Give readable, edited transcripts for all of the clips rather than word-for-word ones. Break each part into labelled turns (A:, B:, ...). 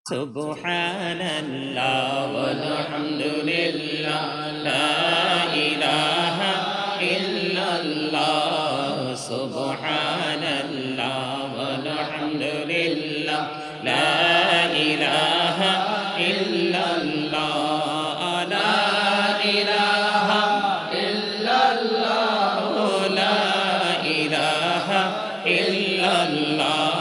A: Subhanallah walhamdulillah la ilaha illallah Subhanallah walhamdulillah la ilaha illallah la ilaha illallah la ilaha illallah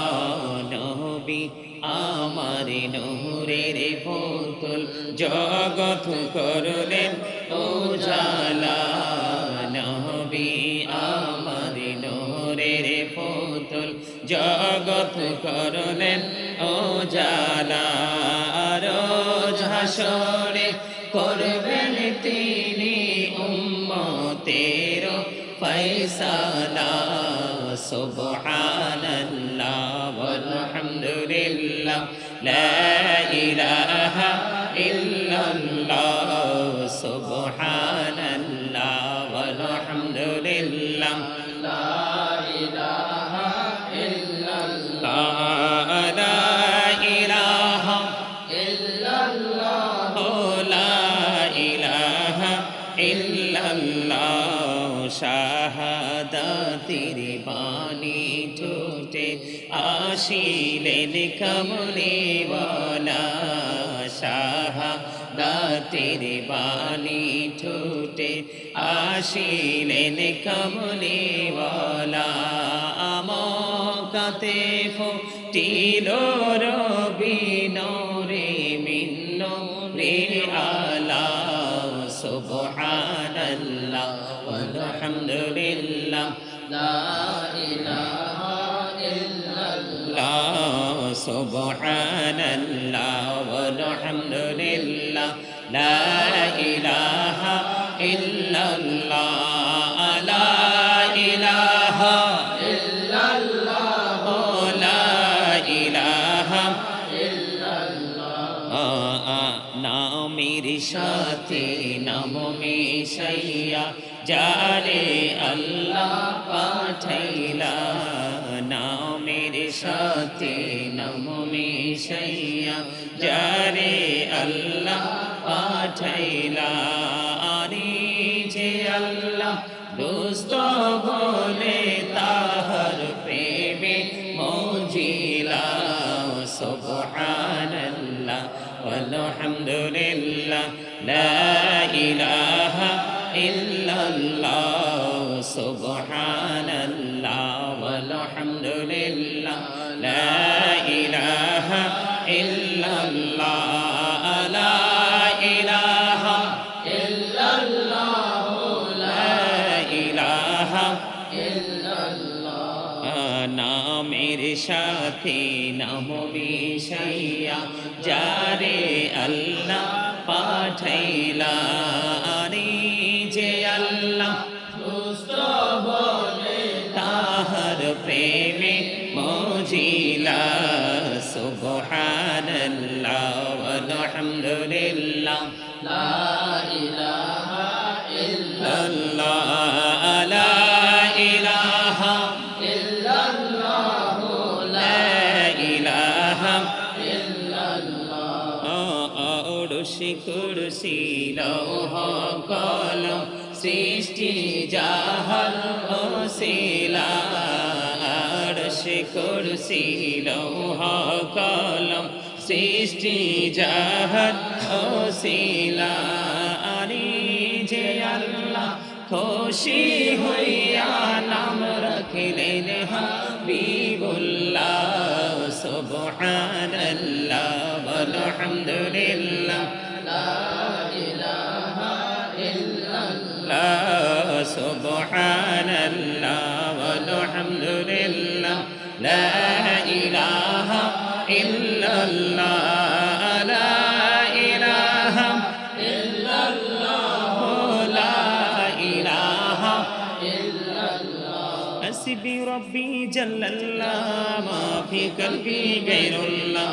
A: Nabi আমার নূরের পুতুল জগৎ করলেন উজালা নবী আমার নূরের পুতুল জগৎ করলেন উজালা রোজ হাসরে করবেন তিনি উম্মতের ফয়সালা সুবহানাল্লাহ walhamdulillah la ilaha illallah subhanallah walhamdulillah la ilaha illallah la ilaha illallah la ilaha illallah শাহাদাতের বাণী ঠোঁটে আসিলেন কমলিওয়ালা শাহাদাতের বাণী ঠোঁটে আসিলেন কমলিওয়ালা আমকাতে ফুটিল রবি নূরে মিন নূরে আলা সুবহানাল্লাহ walhamdulillah la ilaha illallah subhanallah walhamdulillah la ilaha illallah la ilaha illallah la ilaha নামের সাথে নাম মিশাইয়া যারে আল্লাহ পাঠাইলা নামের সাথে নাম মিশাইয়া যারে আল্লাহ পাঠাইলা আরে যে আল্লাহ দোস্ত বলে তাহার প্রেমে মজিলা সুবহানাল্লাহ walhamdulillah la ilaha illallah subhanallah walhamdulillah la ilaha illallah la ilaha illallah la ilaha নামের সাথে নাম মিশাইয়া যারে আল্লাহ পাঠাইলা রে যে আল্লাহ দুষ্ট বলে তাহার প্রেমে মজিলা সুবহানাল্লাহ walhamdulillah la ilaha illallah la ilaha কুরসি লৌহ কলম সৃষ্টি জাহান ওসিলা আরশ কুরসি লৌহ কলম সৃষ্টি জাহান ওসিলা আরে যে আল্লাহ খুশি হইয়া নাম রাখিলেন হাবিবুল্লাহ সুবহানাল্লাহ walhamdulillah la ilaha illallah subhanallah walhamdulillah la ilaha illallah la ilaha illallah la ilaha illallah hasbi rabbi jallallah ma fi qalbi ghayrullah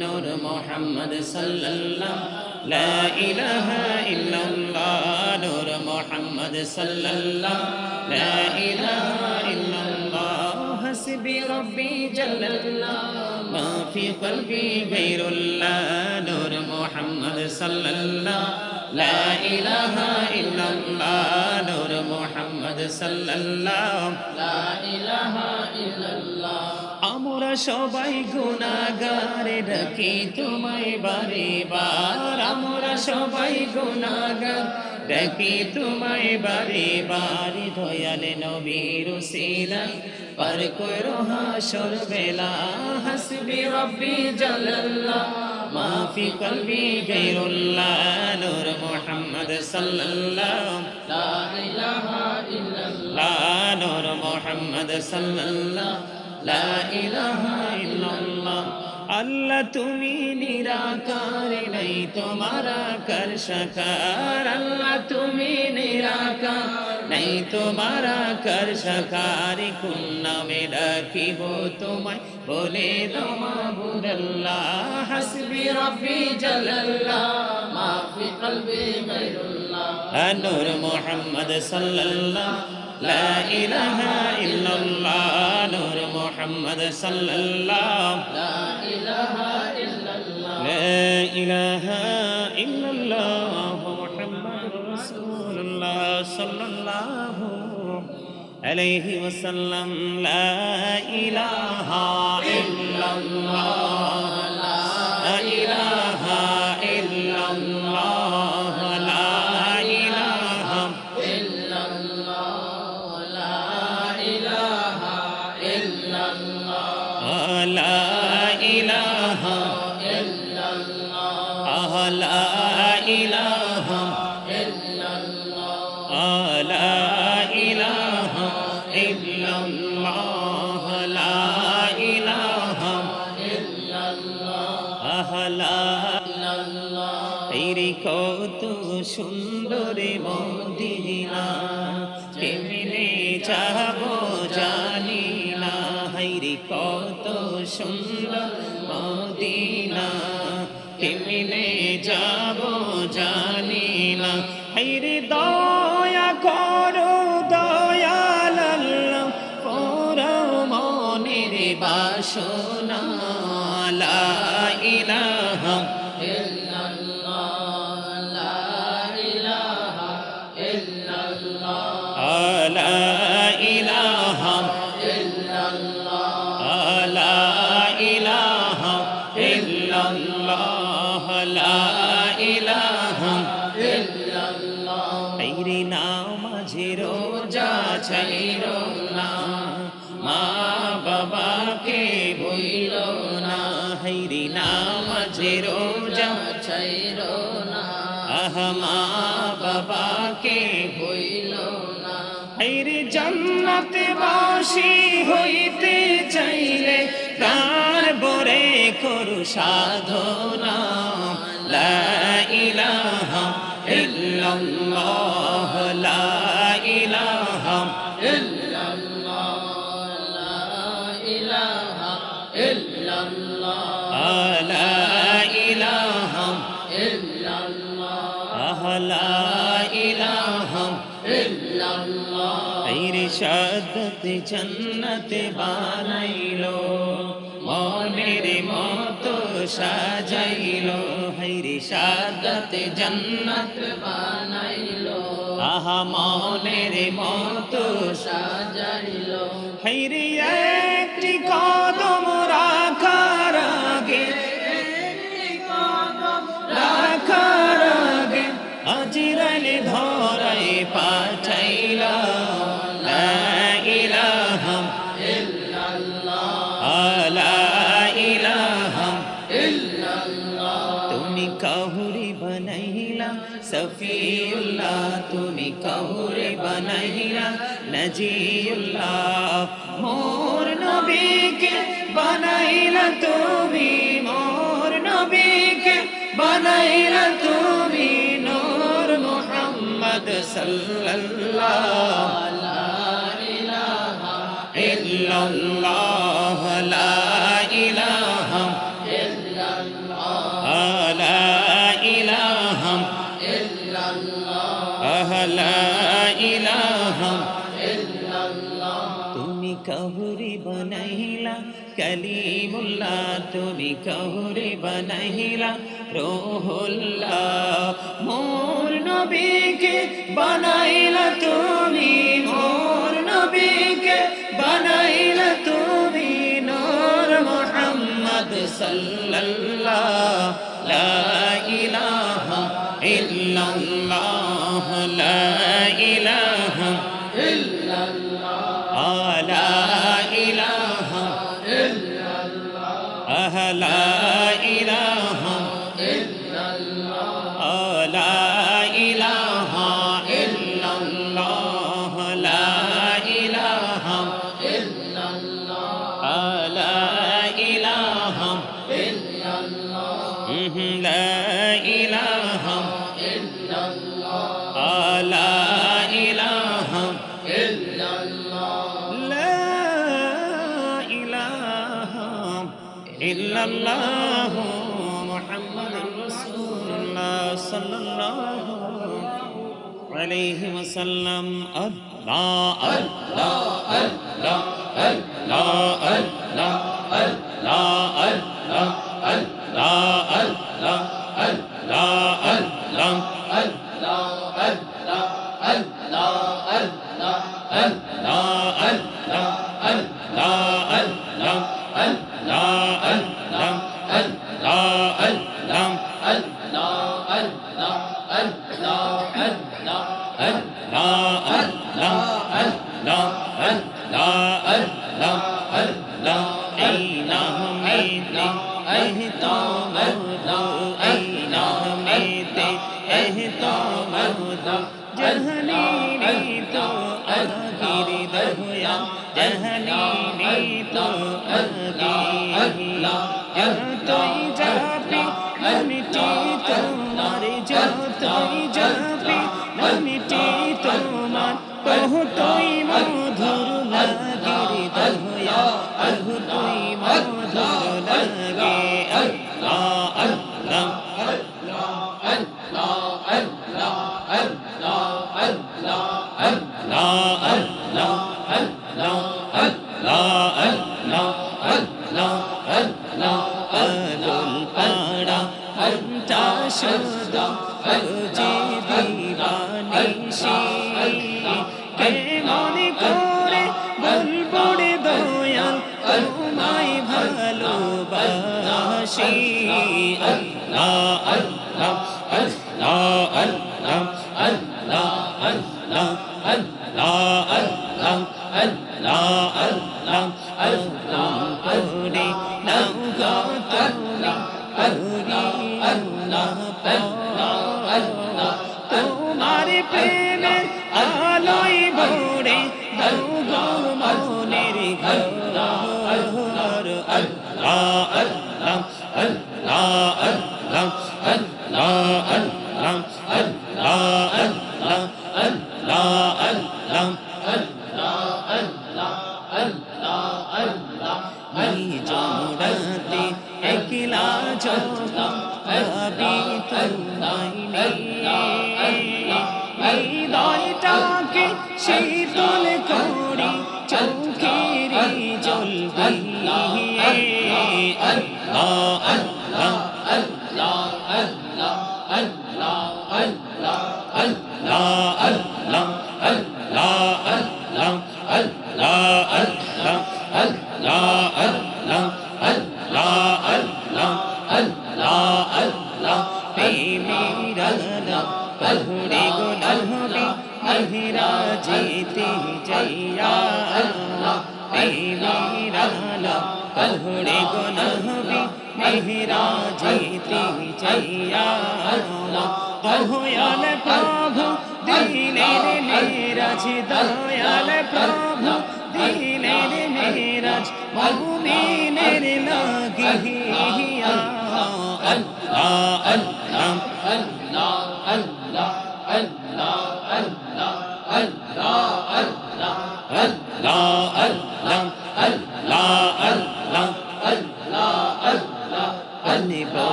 A: nur muhammad sallallahu la ilaha illallah nur muhammad sallallahu la ilaha illallah hasbi rabbi jallallah ما في قلبي غير الله نور محمد صلى الله لا إله إلا الله نور محمد صلى الله لا إله إلا الله আমরা সবাই গুনাহগার ডাকি তোমায় বারে বার আমরা সবাই গুনাহগার ডাকি তোমায় বারে বার দয়াল নবীর উসিলা পার করো হাসর বেলা হাসবি রব্বি জাল্লাল্লাহ মা ফি কলবি গায়রুল্লাহ নূর মুহাম্মদ সাল্লাল্লাহু লা ইলাহা ইল্লাল্লাহ নূর মুহাম্মদ সাল্লাল্লাহু লা ইলাহা ইল্লাল্লাহ আল্লাহ তুমি নিরাকার নাই তোমার আকার সাকার আল্লাহ তুমি নিরাকার নাই তোমার আকার সাকার কোন নামে ডাকিব তোমায় বলে দাও মাবুদ আল্লাহ হাসবি রব্বি জাল্লাল্লাহ মা ফি কলবি গায়রুল্লাহ নূর মুহাম্মদ সাল্লাল্লাহু লা ইলাহা ইল্লাল্লাহ নূর মুহাম্মদ সাল্লাল্লাহু লা ইলাহা ইল্লাল্লাহ লা ইলাহা ইল্লাল্লাহ মুহাম্মাদুর রাসূলুল্লাহ সাল্লাল্লাহু আলাইহি ওয়াসাল্লাম লা ইলাহা ইল্লাল্লাহ লা ইলাহা ইল্লাল্লাহ লা ইলাহা লা ইলাহা ইল্লাল্লাহ লা ইলাহা ইল্লাল্লাহ লা ইলাহা ইল্লাল্লাহ লা ইলাহা ইল্লাল্লাহ লা ইলাহা তেরি কত সুন্দর মদিনা কেমনে যাবো জানি না হায়রে কত সুন্দর মদিনা কেমনে যাবো জানি না হায়রে দয়া করো দয়াল আল্লাহ করো মনের বাসনা লা ইলাহা ইল্লাল্লাহ লা ইলাহা ইল্লাল্লাহ লা ইলাহা ইল্লাল্লাহ লা ইলাহা ইল্লাল্লাহ লা ইলাহা ইল্লাল্লাহ তেরি নামাজে রোজা ছাইরো না মা বাবাকে ভুইলো না হায়রে নামাজে রোজা ছাইরো না মা বাবাকে ভুইলো না হায়রে জান্নাতে বাসী হইতে চাইলে প্রাণ ভরে করু সাধনা লা ইলাহা ইল্লাল্লাহ লা ইলাহা ইল্লাল্লাহ লা ইলাহা ইল্লাল্লাহ লা ইলাহা ইল্লাল্লাহ লা ইলাহা ইল্লাল্লাহ তেরি শাহাদাত জান্নাত বানাইলো মনের মতো সাজাইলো হায়রে শাহাদাত জান্নাত বানাইলো আহা মনের মতো সাজাইলো হায়রে একটি কদম রাখার আগে রাখার আগে আজরাইল ধরাই পাঠাইলা লা ইলাহা ইল্লাল্লাহ লা ইলাহা ইল্লাল্লাহ তুমি কাহুরি বানাইলা সফিউল্লাহ তুমি কাহুরি বানাইলা নজিউল্লাহ মোর নবীকে বানাইলা তুমি মোর নবীকে বানাইলা তুমি নূর মুহাম্মদ সাল্লাল্লাহু লা ইলাহা ইল্লাল্লাহ লা ইলাহা ইল্লাল্লাহ লা ইলাহা ইল্লাল্লাহ লা ইলাহা ইল্লাল্লাহ তুমি কাহুরি বানাইলা কলিমুল্লাহ তুমি কাউরে বানাইলা রুহুল্লাহ মোর নবীকে বানাইলা তুমি মোর নবীকে বানাইলা তুমি নূর মুহাম্মদ সাল্লাল্লাহ লা ইলাহা ইল্লাল্লাহ লা ইলাহা ইল্লাল্লাহ লা ইলাহা ইল্লাল্লাহ লা ইলাহা ইল্লাল্লাহ লা ইলাহা ইল্লাল্লাহ লা ইলাহা ইল্লাল্লাহ লা ইলাহা ইল্লাল্লাহ লা ইলাহা ইল্লাল্লাহ লা ইলাহা ইল্লাল্লাহ লা ইলাহা ইল্লাল্লাহ মুহাম্মাদুর রাসূলুল্লাহ সাল্লাল্লাহু আলাইহি ওয়াসাল্লাম আল্লাহ আল্লাহ আল্লাহ আল্লাহ আল্লাহ আল্লাহ আল্লাহ আল্লাহ আল্লাহ আল্লাহ আল্লাহ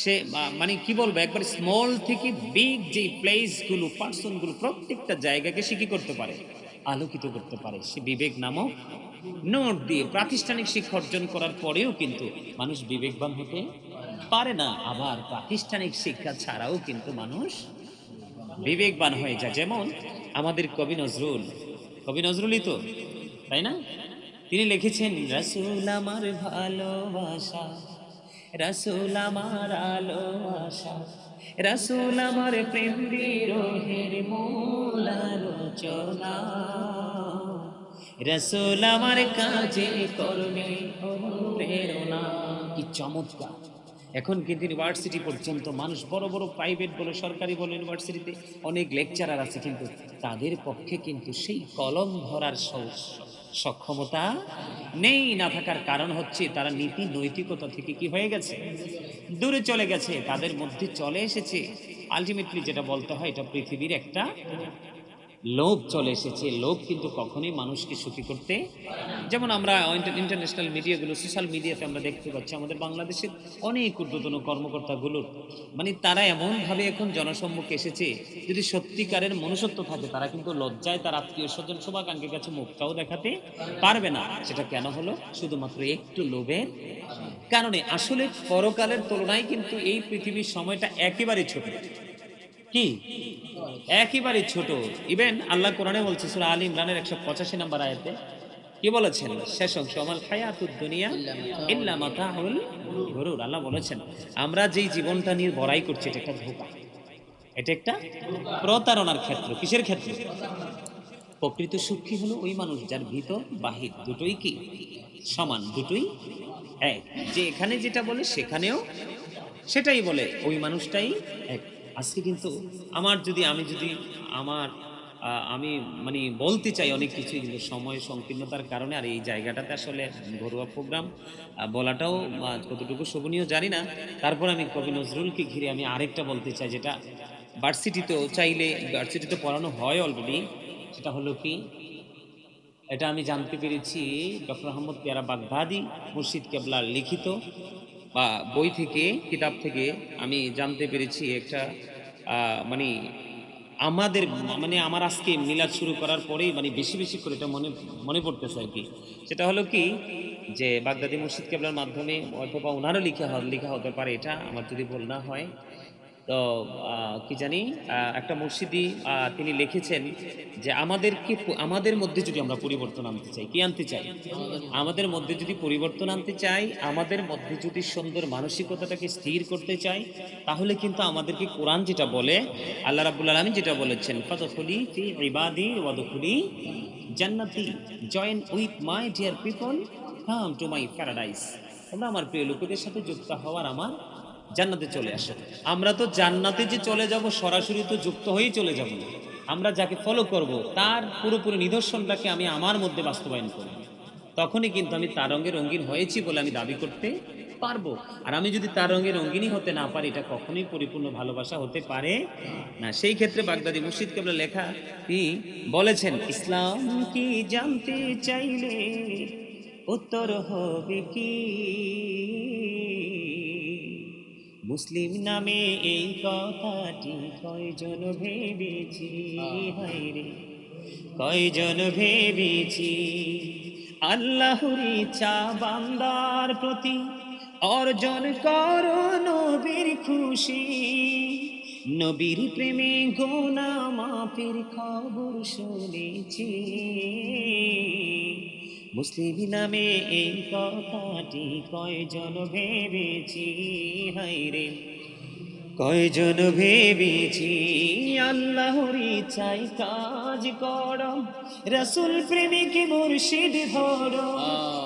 A: সে মানে কি বলবো, একবার স্মল থেকে বিগ যে প্লেসগুলো, পার্সনগুলো, প্রত্যেকটা জায়গাকে সে কি করতে পারে, আলোকিত করতে পারে। সে বিবেক নামক নোট দিয়ে প্রাতিষ্ঠানিক শিক্ষা অর্জন করার পরেও কিন্তু মানুষ বিবেকবান হতে পারে না। আবার প্রাতিষ্ঠানিক শিক্ষা ছাড়াও কিন্তু মানুষ বিবেকবান হয়ে যায়। যেমন আমাদের কবি নজরুলই তো, তাই না? তিনি লিখেছেন, রাসূল আমার ভালোবাসা, রাসূল আমার আলো আশা, রাসূল আমার প্রেম বিরহের মূল আলোচনা, রাসূল আমার কাজে কর্মে অনুপ্রেরণা। কি চমৎকার! এখন কিন্তু ইউনিভার্সিটি পর্যন্ত মানুষ, বড় বড় প্রাইভেট বলে সরকারি বলে, ইউনিভার্সিটিতে অনেক লেকচারার আছে, কিন্তু তাদের পক্ষে কিন্তু সেই কলম ধরার সক্ষমতা নেই। না থাকার কারণ হচ্ছে তারা নীতি নৈতিকতা থেকে কি হয়ে গেছে, দূরে চলে গেছে। তাদের মধ্যে চলে এসেছে আলটিমেটলি যেটা বলতে হয়, এটা পৃথিবীর একটা লোভ চলে এসেছে। লোভ কিন্তু কখনোই মানুষকে সুখী করতে, যেমন আমরা ইন্টারন্যাশনাল মিডিয়াগুলো, সোশ্যাল মিডিয়াতে আমরা দেখতে পাচ্ছি আমাদের বাংলাদেশের অনেক ঊর্ধ্বতন কর্মকর্তাগুলোর, মানে তারা এমনভাবে এখন জনসম্মুখে এসেছে, যদি সত্যিকারের মনুষ্যত্ব থাকে তারা কিন্তু লজ্জায় তার আত্মীয় স্বজন শুভাকাঙ্ক্ষীর কাছে মুখটাও দেখাতে পারবে না। সেটা কেন হলো? শুধুমাত্র একটু লোভের কারণে। আসলে পরকালের তুলনায় কিন্তু এই পৃথিবীর সময়টা একেবারে ছোট। কি? একেবারে ছোট। ইভেন আল্লাহ কোরআনে বলছে সূরা আলী ইমরানের 185 নম্বর আয়াতে কি বলেছেন? শেষ অংশ, আমাল হায়াতুদ দুনিয়া ইল্লা মাতাউল গুরুর। আল্লাহ বলেছেন, আমরা যেই জীবনটা নিয়ে বড়াই করছি এটা একটা ধোঁকা, এটা একটা প্রতারণার ক্ষেত্র। কিসের ক্ষেত্র? প্রকৃত সুখী হলো ওই মানুষ যার ভিতর বাহির দুটোই কি সমান, দুটোই এক। যে এখানে যেটা বলে সেখানেও সেটাই বলে, ওই মানুষটাই এক। আজকে কিন্তু আমি যদি আমার আমি মানে বলতে চাই অনেক কিছুই, কিন্তু সময় সংকীর্ণতার কারণে আর এই জায়গাটাতে আসলে ঘরোয়া প্রোগ্রাম বলাটাও কতটুকু শোভনীয় জানি না। তারপর আমি কবি নজরুলকে ঘিরে আমি আরেকটা বলতে চাই, যেটা ভার্সিটিতে পড়ানো হয় অলরেডি। সেটা হলো কি, এটা আমি জানতে পেরেছি ডক্টর আহমদ পেয়ারা বাগদাদি মুর্শিদ কেবলার লিখিত বা বই থেকে, কিতাব থেকে আমি জানতে পেরেছি একটা মানে আমাদের মানে আমার আজকে মিলাদ শুরু করার পরেই মানে বেশি বেশি করে এটা মনে মনে পড়তেছে আর কি। সেটা হলো কি, যে বাগদাদি মুর্শিদ কেবলার মাধ্যমে অথবা ওনারও লেখা হতে পারে, এটা আমার যদি ভুল না হয়। তো কি জানি একটা মুর্শিদি তিনি লিখেছেন যে আমাদের মধ্যে যদি আমরা পরিবর্তন আনতে চাই, কি আনতে চাই? আমাদের মধ্যে যদি পরিবর্তন আনতে চাই, আমাদের মধ্যে যদি সুন্দর মানসিকতাটাকে স্থির করতে চাই, তাহলে কিন্তু আমাদেরকে কোরআন যেটা বলে, আল্লাহ রাব্বুল আলামিন যেটা বলেছেন, ফাদখুলি ফি ইবাদি ওয়াদখুলি জান্নাতি, join with my dear people, come to my paradise. তোমরা আমার প্রিয় লোকেদের সাথে যুক্ত হওয়ার আমার জান্নাতে চলে আসো। আমরা তো জান্নাতে যে চলে যাব সরাসরি তো যুক্ত হয়েই চলে যাব না। আমরা যাকে ফলো করব তার পুরোপুরি নিদর্শনটাকে আমি আমার মধ্যে বাস্তবায়ন করব, তখনই কিন্তু আমি তার রঙে রঙিন হয়েছি বলে আমি দাবি করতে পারবো। আর আমি যদি তার রঙে রঙিনই হতে না পারি, এটা কখনোই পরিপূর্ণ ভালোবাসা হতে পারে না। সেই ক্ষেত্রে বাগদাদি মুর্শিদ কেবলা লেখা তিনি বলেছেন, ইসলাম কি জানতে চাইলে উত্তর হবে কি, মুসলিম নামে এই কথাটি কয়জন ভেবেছি, হায়রে কয়জন ভেবেছি। আল্লাহর ইচ্ছা বান্দার প্রতি অর্জন করো নবীর খুশি, নবীর প্রেমে গুনাহ মাফের খবর শুনেছি, মুসলিম নামে এই কথাটি কয়জন ভেবেছি, হায়রে কয়জন ভেবেছি। আল্লাহর ইচ্ছায় কাজ করো, রাসূল প্রেমিক মুর্শিদ ধরো,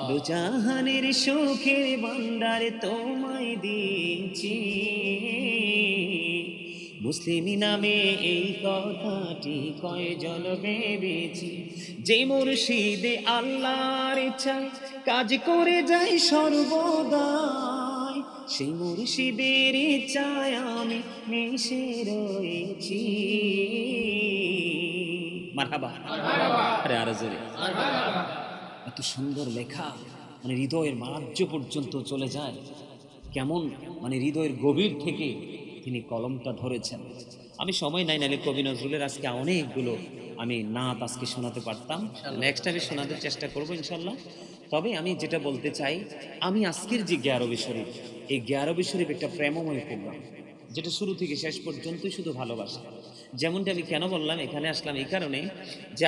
A: দুজাহানের সুখের ভান্ডার তোমায় দিয়েছি, মুসলিম নামে এই কথাটি কয়জন ভেবেছি। যে মুর্শিদে আল্লাহর ইচ্ছায় কাজ করে যায় সর্বদাই, সেই মুর্শিদের ইচ্ছায় আমি মিশে রয়েছি। মারহাবা, আরে আরো জোরে। এত সুন্দর লেখা, মানে হৃদয়ের মারাজ্য পর্যন্ত চলে যায়। কেমন মানে হৃদয়ের গভীর থেকে তিনি কলমটা ধরেছেন। আমি সময় নাই, নাহলে কবি নজরুলের আজকে অনেকগুলো আমি নাত আজকে শোনাতে পারতাম।
B: ইনশাআল্লাহ।
A: নেক্সট আমি শোনাতে চেষ্টা করব ইনশাল্লাহ। তবে আমি যেটা বলতে চাই, আমি আজকের যে গ্যারবি শরীফ, এই গ্যারবি শরীফ একটা প্রেমময় প্রোগ্রাম, যেটা শুরু থেকে শেষ পর্যন্তই শুধু ভালোবাসা। যেমনটা আমি কেন বললাম, এখানে আসলাম এই কারণে যে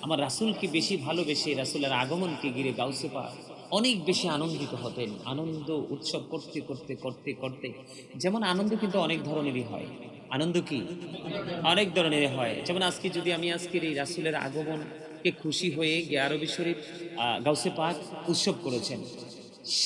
A: আমার রাসূলকে বেশি ভালোবেসে রাসূলের আগমনকে ঘিরে গাউসে পাক অনেক বেশি আনন্দিত হতেন। আনন্দ উৎসব করতে, করতে, করতে, করতে যেমন আনন্দ কিন্তু অনেক ধরনেরই হয়। আনন্দ কি? অনেক ধরনেরই হয়। যেমন আজকে যদি আমি আজকের এই রাসূলের আগমনকে খুশি হয়ে গিয়ে আরবি শরীফ গাউসে পাক উৎসব করেছেন।